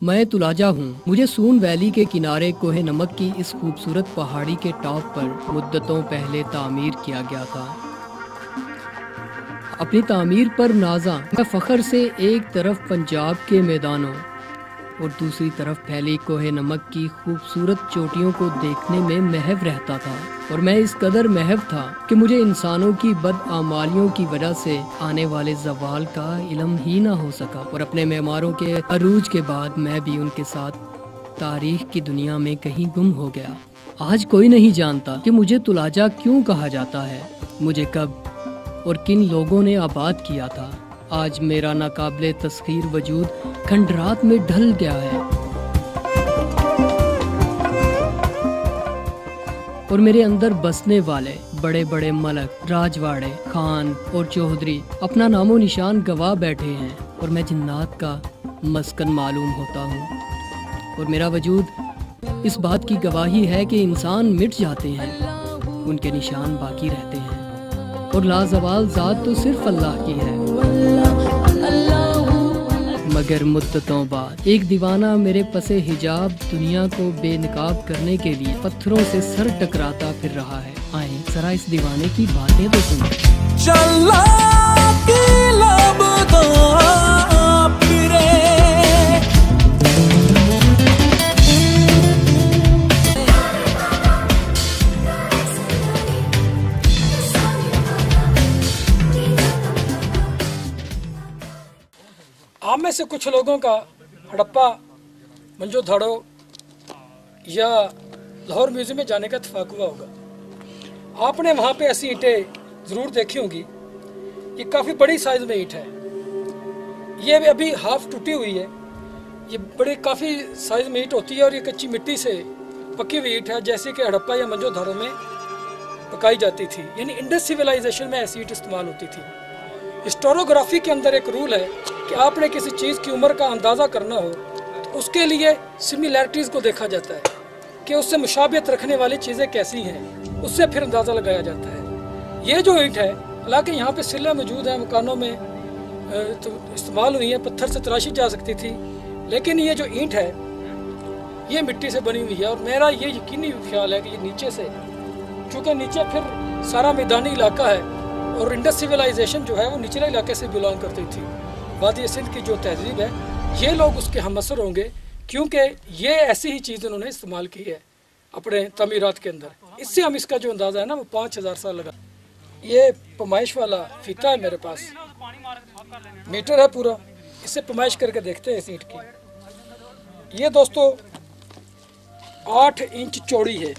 मैं तुलाजा हूँ। मुझे सून वैली के किनारे कोहे नमक की इस खूबसूरत पहाड़ी के टॉप पर मुद्दतों पहले तामीर किया गया था। अपनी तामीर पर नाजा मैं फ़ख्र से एक तरफ पंजाब के मैदानों और दूसरी तरफ फैली कोहे नमक की खूबसूरत चोटियों को देखने में महव रहता था। और मैं इस कदर महव था कि मुझे इंसानों की बदआमालियों की वजह से आने वाले जवाल का इल्म ही ना हो सका। और अपने मेमारों के अरूज के बाद मैं भी उनके साथ तारीख की दुनिया में कहीं गुम हो गया। आज कोई नहीं जानता कि मुझे तुलाजा क्यों कहा जाता है, मुझे कब और किन लोगों ने आबाद किया था। आज मेरा नाकाबिले तस्खीर वजूद खंडरात में ढल गया है और मेरे अंदर बसने वाले बड़े बड़े मलक, राजवाड़े, खान और चौधरी अपना नामो निशान गवा बैठे हैं और मैं जिन्नात का मस्कन मालूम होता हूँ। और मेरा वजूद इस बात की गवाही है कि इंसान मिट जाते हैं, उनके निशान बाकी रहते हैं और लाजवाल ज़ात तो सिर्फ अल्लाह की है। मगर मुद्दतों बाद एक दीवाना मेरे पसे हिजाब दुनिया को बेनकाब करने के लिए पत्थरों से सर टकराता फिर रहा है। आए जरा इस दीवाने की बातें तो सुनो। आप में से कुछ लोगों का हड़प्पा, मंजो धड़ो या लाहौर म्यूजियम में जाने का इत्तेफाक हुआ होगा। आपने वहाँ पे ऐसी ईंटें ज़रूर देखी होंगी। ये काफ़ी बड़ी साइज़ में ईंट है, ये अभी हाफ टूटी हुई है। ये बड़ी काफ़ी साइज़ में ईंट होती है और ये कच्ची मिट्टी से पकी हुई ईंट है, जैसे कि हड़प्पा या मंजो धड़ो में पकाई जाती थी। यानी इंडस सिविलाइजेशन में ऐसी ईंट इस्तेमाल होती थी। हिस्टोरियोग्राफी के अंदर एक रूल है कि आपने किसी चीज़ की उम्र का अंदाज़ा करना हो तो उसके लिए सिमिलैरिटीज़ को देखा जाता है कि उससे मुशाबियत रखने वाली चीज़ें कैसी हैं, उससे फिर अंदाज़ा लगाया जाता है। ये जो ईंट है, हालांकि यहाँ पे सिल्ला मौजूद है, मकानों में तो इस्तेमाल हुई है, पत्थर से तराशी जा सकती थी, लेकिन ये जो ईंट है ये मिट्टी से बनी हुई है। और मेरा ये यकीनी ख्याल है कि ये नीचे से, चूँकि नीचे फिर सारा मैदानी इलाका है और इंडस सिविलाइजेशन जो है वो निचले इलाके से बिलोंग करती थी। वादी सिंध की जो तहजीब है, ये लोग उसके हमअसर होंगे, क्योंकि ये ऐसी ही चीज़ उन्होंने इस्तेमाल की है अपने तमीरात के अंदर। इससे हम इसका जो अंदाज़ा है ना वो 5000 साल लगा। ये पमाइश वाला फीता है मेरे पास, मीटर है पूरा, इससे पमाइश करके देखते हैं इस ईंट की। ये दोस्तों 8 इंच चौड़ी है।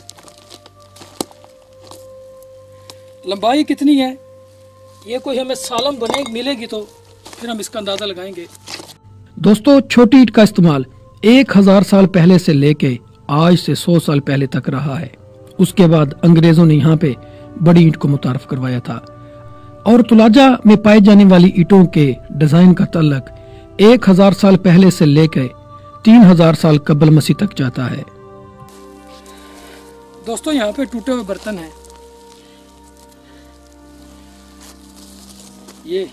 लंबाई कितनी है ये कोई हमें सालम बने मिलेगी तो फिर हम इसका अंदाजा लगाएंगे। दोस्तों, छोटी ईंट का इस्तेमाल 1000 साल पहले से लेके आज से 100 साल पहले तक रहा है। उसके बाद अंग्रेजों ने यहाँ पे बड़ी ईंट को मुतारफ करवाया था और तुलाजा में पाई जाने वाली ईंटों के डिजाइन का तल्लक 1000 साल पहले से लेकर 3000 साल कबल मसीह तक जाता है। दोस्तों, यहाँ पे टूटे हुए बर्तन हैं। ये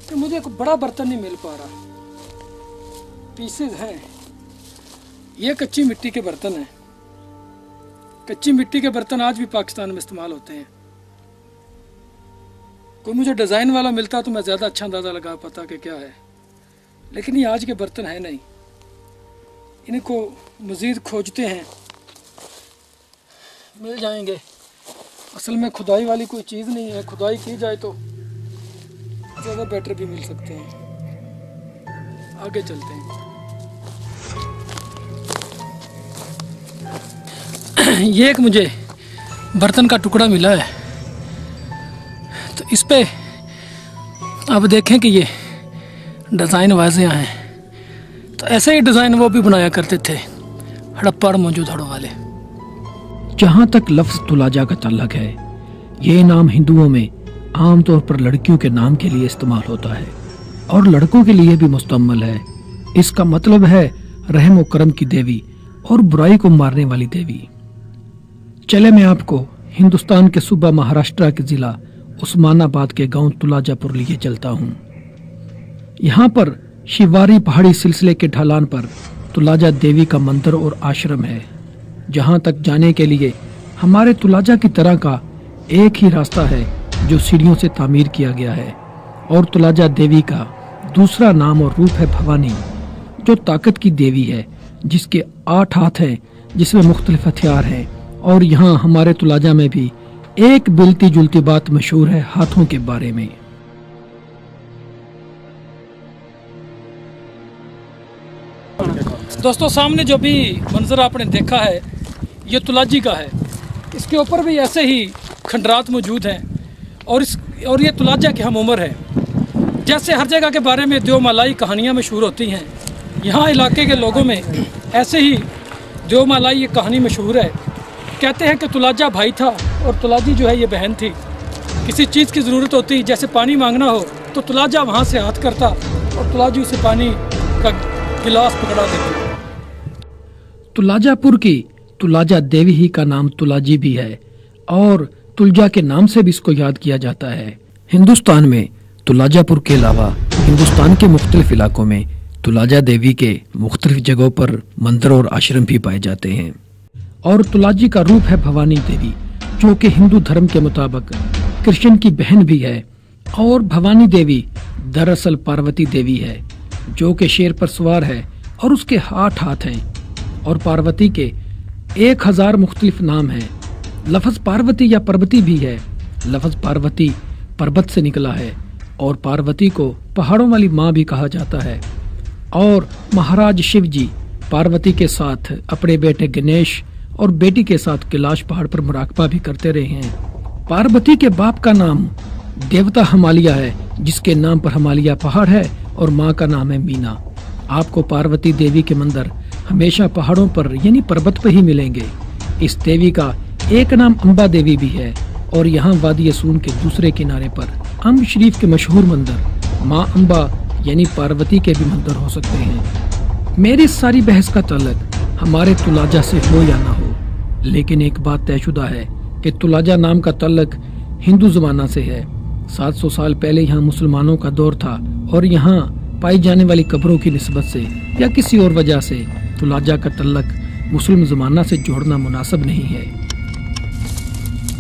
तो मुझे एक बड़ा बर्तन नहीं मिल पा रहा, पीसेज हैं। ये कच्ची मिट्टी के बर्तन हैं। कच्ची मिट्टी के बर्तन आज भी पाकिस्तान में इस्तेमाल होते हैं। कोई मुझे डिज़ाइन वाला मिलता तो मैं ज़्यादा अच्छा अंदाज़ा लगा पाता कि क्या है, लेकिन ये आज के बर्तन है नहीं। इनको मज़ीद खोजते हैं, मिल जाएंगे। असल में खुदाई वाली कोई चीज़ नहीं है, खुदाई की जाए तो ज़्यादा बेटर भी मिल सकते हैं। आगे चलते हैं। ये एक मुझे बर्तन का टुकड़ा मिला है, तो इस पे आप देखें कि ये डिज़ाइन वाज़ेह हैं। तो ऐसे ही डिज़ाइन वो भी बनाया करते थे हड़प्पा और मोहनजोदड़ो वाले। जहाँ तक लफ्ज़ तुलाजा का ताल्लुक है, ये नाम हिंदुओं में आमतौर पर लड़कियों के नाम के लिए इस्तेमाल होता है और लड़कों के लिए भी मुस्तअमल है। इसका मतलब है रहम व करम की देवी और बुराई को मारने वाली देवी। चले मैं आपको हिंदुस्तान के सूबा महाराष्ट्र के जिला उस्मानाबाद के गांव तुलाजापुर लिए चलता हूँ। यहाँ पर शिवारी पहाड़ी सिलसिले के ढलान पर तुलाजा देवी का मंदिर और आश्रम है, जहां तक जाने के लिए हमारे तुलाजा की तरह का एक ही रास्ता है जो सीढ़ियों से तामीर किया गया है। और तुलाजा देवी का दूसरा नाम और रूप है भवानी, जो ताकत की देवी है, जिसके 8 हाथ हैं, जिसमें मुख्तलिफ हथियार हैं। और यहाँ हमारे तुलाजा में भी एक मिलती जुलती बात मशहूर है हाथों के बारे में। दोस्तों, सामने जो भी मंजर आपने देखा है ये तुलाजी का है। इसके ऊपर भी ऐसे ही खंडरात मौजूद हैं और ये तुलाजा के हम उम्र है। जैसे हर जगह के बारे में देवमालाई कहानियाँ मशहूर होती हैं, यहाँ इलाके के लोगों में ऐसे ही देवमालाई ये कहानी मशहूर है। कहते हैं कि तुलाजा भाई था और तुलाजी जो है ये बहन थी। किसी चीज़ की ज़रूरत होती, जैसे पानी मांगना हो, तो तुलाजा वहाँ से हाथ करता और तुलाजी उसे पानी का गिलास पकड़ा देती। तुलाजापुर की तुलाजा देवी ही का नाम तुलाजी भी है और तुलजा के नाम से भी इसको याद किया जाता है। हिंदुस्तान में तुलाजापुर के अलावा हिंदुस्तान के मुख्तलिफ इलाकों में तुलाजा देवी के मुख्तलिफ जगहों पर मंदिर और आश्रम भी पाए जाते हैं। और तुलाजी का रूप है भवानी देवी, जो कि हिंदू धर्म के मुताबिक कृष्ण की बहन भी है। और भवानी देवी दरअसल पार्वती देवी है, जो कि शेर पर सवार है और उसके 8 हाथ हैं। और पार्वती के 1000 मुख्तलिफ नाम हैं। लफ्ज़ पार्वती या पर्वती भी है। लफ्ज़ पार्वती पर्वत से निकला है और पार्वती को पहाड़ों वाली माँ भी कहा जाता है। और महाराज शिव जी पार्वती के साथ अपने बेटे गणेश और बेटी के साथ कैलाश पहाड़ पर मुराकबा भी करते रहे हैं। पार्वती के बाप का नाम देवता हिमालय है, जिसके नाम पर हिमालय पहाड़ है, और माँ का नाम है मीना। आपको पार्वती देवी के मंदिर हमेशा पहाड़ों पर यानी पर्वत पर ही मिलेंगे। इस देवी का एक नाम अम्बा देवी भी है। और यहाँ वादी सून के दूसरे किनारे पर अम्ब शरीफ के मशहूर मंदिर माँ अम्बा यानी पार्वती के भी मंदिर हो सकते हैं। मेरी सारी बहस का तल्लुक हमारे तुलाजा से हो या ना हो, लेकिन एक बात तयशुदा है कि तुलाजा नाम का तल्लुक हिंदू ज़माना से है। 700 साल पहले यहाँ मुसलमानों का दौर था और यहाँ पाई जाने वाली कब्रों की निस्बत से या किसी और वजह से तुलाजा का तल्लुक मुस्लिम ज़माना से जोड़ना मुनासिब नहीं है।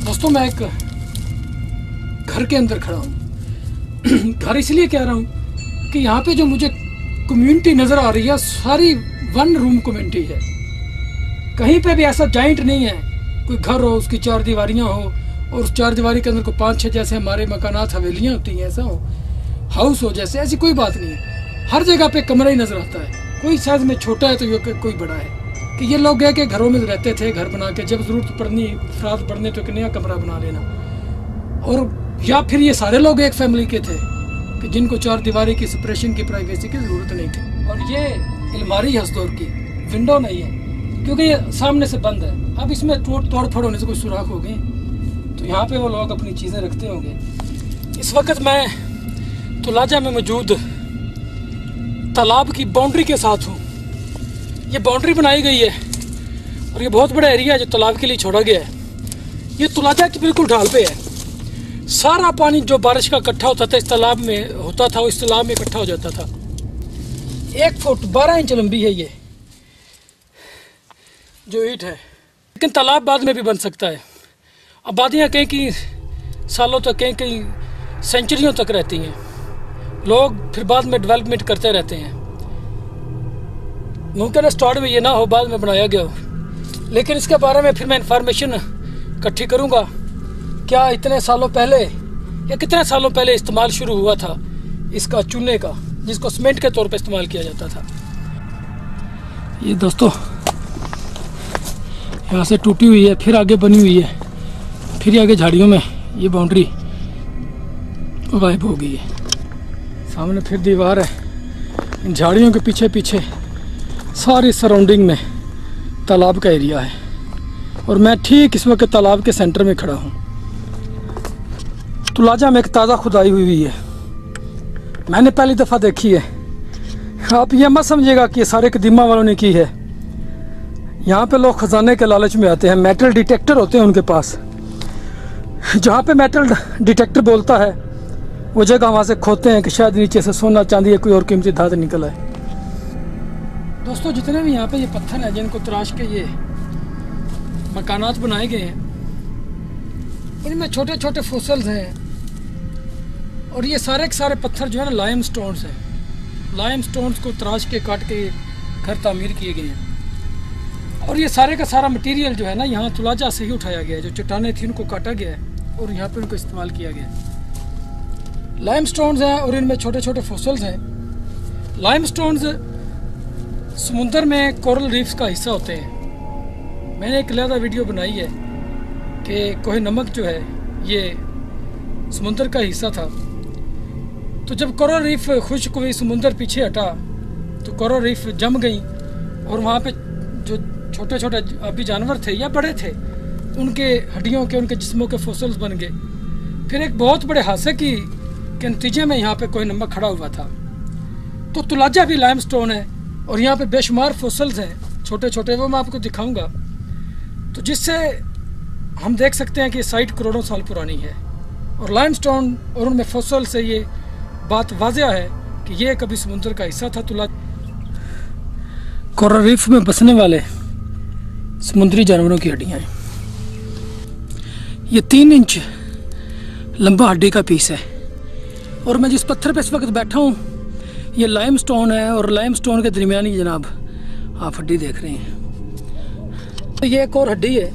दोस्तों, मैं एक घर के अंदर खड़ा हूँ। घर इसलिए कह रहा हूँ कि यहाँ पे जो मुझे कम्युनिटी नज़र आ रही है, सारी 1 रूम कम्युनिटी है। कहीं पे भी ऐसा जॉइंट नहीं है। कोई घर हो, उसकी 4 दीवारियाँ हो और उस 4 दीवारी के अंदर को 5-6 जैसे हमारे मकानात हवेलियाँ होती हैं, ऐसा हो, हाउस हो जैसे, ऐसी कोई बात नहीं है। हर जगह पे कमरा ही नज़र आता है। कोई साइज में छोटा है तो ये कोई बड़ा है। कि ये लोग है कि घरों में रहते थे, घर बना के जब ज़रूरत पड़नी, अफराद पड़ने तो एक नया कमरा बना लेना। और या फिर ये सारे लोग एक फैमिली के थे कि जिनको 4 दीवारी की सेपरेशन की, प्राइवेसी की ज़रूरत नहीं थी। और ये अलमारी है उस दौर की, विंडो नहीं है क्योंकि ये सामने से बंद है। अब इसमें तोड़ फोड़ होने से कोई सुराख हो गई, तो यहाँ पे वो लोग अपनी चीज़ें रखते होंगे। इस वक्त मैं तुलाजा में मौजूद तालाब की बाउंड्री के साथ हूँ। ये बाउंड्री बनाई गई है और ये बहुत बड़ा एरिया है जो तालाब के लिए छोड़ा गया है। ये तुलाजा की बिल्कुल ढाल पे है। सारा पानी जो बारिश का इकट्ठा होता था इस तालाब में होता था, वो इस तालाब में इकट्ठा हो जाता था। 1 फुट 12 इंच लंबी है ये जो ईंट है। लेकिन तालाब बाद में भी बन सकता है। आबादियाँ कई सालों तक, कई सेंचुरियों तक रहती हैं। लोग फिर बाद में डेवलपमेंट करते रहते हैं। मुमकिन है स्टार्ट में ये ना हो, बाद में बनाया गया हो। लेकिन इसके बारे में फिर मैं इंफॉर्मेशन इकट्ठी करूँगा। क्या इतने सालों पहले या कितने सालों पहले इस्तेमाल शुरू हुआ था इसका चूने का, जिसको सीमेंट के तौर पे इस्तेमाल किया जाता था। ये दोस्तों यहाँ से टूटी हुई है, फिर आगे बनी हुई है, फिर आगे झाड़ियों में ये बाउंड्री गायब हो गई है। सामने फिर दीवार है। इन झाड़ियों के पीछे पीछे सारी सराउंडिंग में तालाब का एरिया है और मैं ठीक इस वक्त तालाब के सेंटर में खड़ा हूँ। तुलाजा में एक ताज़ा खुदाई हुई है, मैंने पहली दफ़ा देखी है। आप ये मत समझिएगा कि ये सारे कदीमा वालों ने की है। यहाँ पे लोग ख़जाने के लालच में आते हैं। मेटल डिटेक्टर होते हैं उनके पास। जहाँ पे मेटल डिटेक्टर बोलता है वो जगह वहाँ से खोदते हैं कि शायद नीचे से सोना चांदी या कोई और कीमती धातु निकल आए। दोस्तों जितने भी यहाँ पे ये पत्थर हैं जिनको तराश के ये मकानात बनाए गए हैं, इनमें छोटे छोटे फॉसिल्स हैं। और ये सारे के सारे पत्थर जो है ना लाइम स्टोन्स हैं। लाइम स्टोन्स को तराश के काट के घर तामीर किए गए हैं। और ये सारे का सारा मटेरियल जो है ना यहाँ तुलाजा से ही उठाया गया है। जो चट्टानें थी उनको काटा गया है और यहाँ पे उनको इस्तेमाल किया गया है। लाइम स्टोन्स हैं और इनमें छोटे छोटे फॉसिल्स हैं। लाइम स्टोन्स समुंदर में कोरल रीफ्स का हिस्सा होते हैं। मैंने एक अलग वीडियो बनाई है कि कोहे नमक जो है ये समुंदर का हिस्सा था। तो जब कोरल रीफ खुश्क हुई, समुंदर पीछे हटा, तो कोरल रीफ जम गई और वहाँ पे जो छोटे छोटे अभी जानवर थे या बड़े थे, उनके हड्डियों के, उनके जिस्मों के फॉसिल्स बन गए। फिर एक बहुत बड़े हादसे के नतीजे में यहाँ पे कोहे नमक खड़ा हुआ था। तो तुलाजा भी लाइमस्टोन है और यहाँ पे बेशुमार फॉसिल्स हैं छोटे छोटे, वो मैं आपको दिखाऊंगा। तो जिससे हम देख सकते हैं कि साइट करोड़ों साल पुरानी है। और लाइमस्टोन और उनमें फॉसिल से ये बात वाज़िया है कि ये कभी समुद्र का हिस्सा था। कोरल रीफ में बसने वाले समुद्री जानवरों की हड्डियाँ हैं। ये 3 इंच लंबा हड्डी का पीस है। और मैं जिस पत्थर पे इस वक्त बैठा हूँ ये लाइमस्टोन है और लाइमस्टोन के दरमियानी जनाब आप हड्डी देख रहे हैं। तो ये एक और हड्डी है,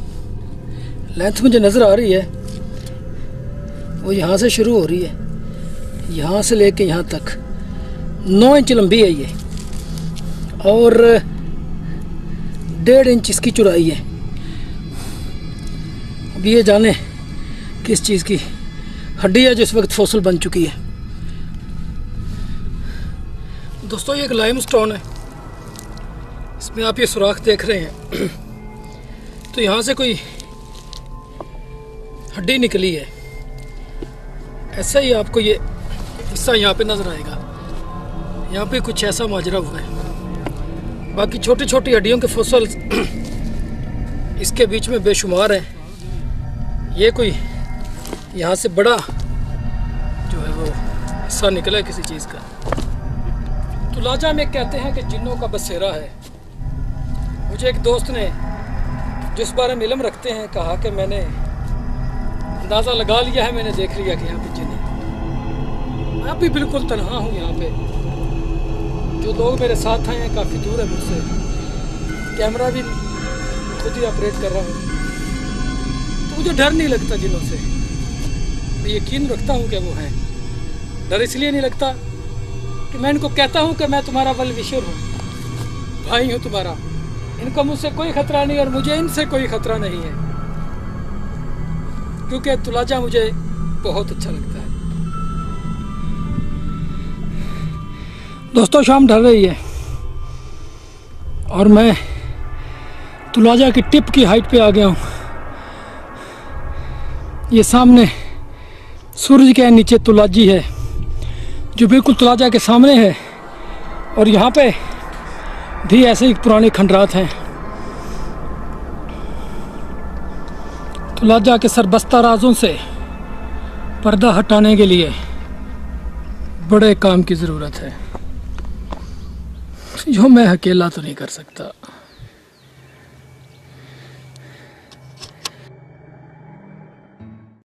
लेंथ मुझे नज़र आ रही है, वो यहाँ से शुरू हो रही है, यहाँ से लेके यहाँ तक 9 इंच लंबी है ये और 1.5 इंच इसकी चौड़ाई है। अब ये जाने किस चीज़ की हड्डी है जो इस वक्त फॉसिल बन चुकी है। दोस्तों ये एक लाइमस्टोन है, इसमें आप ये सुराख देख रहे हैं। तो यहाँ से कोई हड्डी निकली है, ऐसा ही आपको ये हिस्सा यहाँ पे नज़र आएगा। यहाँ पे कुछ ऐसा माजरा हुआ है। बाकी छोटी छोटी हड्डियों के फॉसिल इसके बीच में बेशुमार हैं। ये कोई यहाँ से बड़ा जो है वो हिस्सा निकला है किसी चीज़ का। तुलाजा में कहते हैं कि जिन्नों का बसेरा है। मुझे एक दोस्त ने जिस बारे में इल्म रखते हैं कहा कि मैंने अंदाज़ा लगा लिया है, मैंने देख लिया कि यहाँ पे जिन है। मैं भी बिल्कुल तन्हा हूँ यहाँ पे। जो लोग मेरे साथ आए हैं काफ़ी दूर है मुझसे। कैमरा भी खुद ही ऑपरेट कर रहा हूँ, तो मुझे डर नहीं लगता जिनों से। मैं यकीन रखता हूँ कि वो हैं। डर इसलिए नहीं लगता कि मैं इनको कहता हूँ कि मैं तुम्हारा वेल विशर हूँ, भाई हूँ तुम्हारा। इनको मुझसे कोई ख़तरा नहीं और मुझे इनसे कोई ख़तरा नहीं है, क्योंकि तुलाजा मुझे बहुत अच्छा लगता है। दोस्तों शाम ढल रही है और मैं तुलाजा की टिप की हाइट पे आ गया हूँ। ये सामने सूरज के नीचे तुलाजी है जो बिल्कुल तुलाजा के सामने है। और यहाँ पे भी ऐसे ही पुराने खंडरात हैं। तुलाजा के सरबस्ता राजों से पर्दा हटाने के लिए बड़े काम की ज़रूरत है, जो मैं अकेला तो नहीं कर सकता।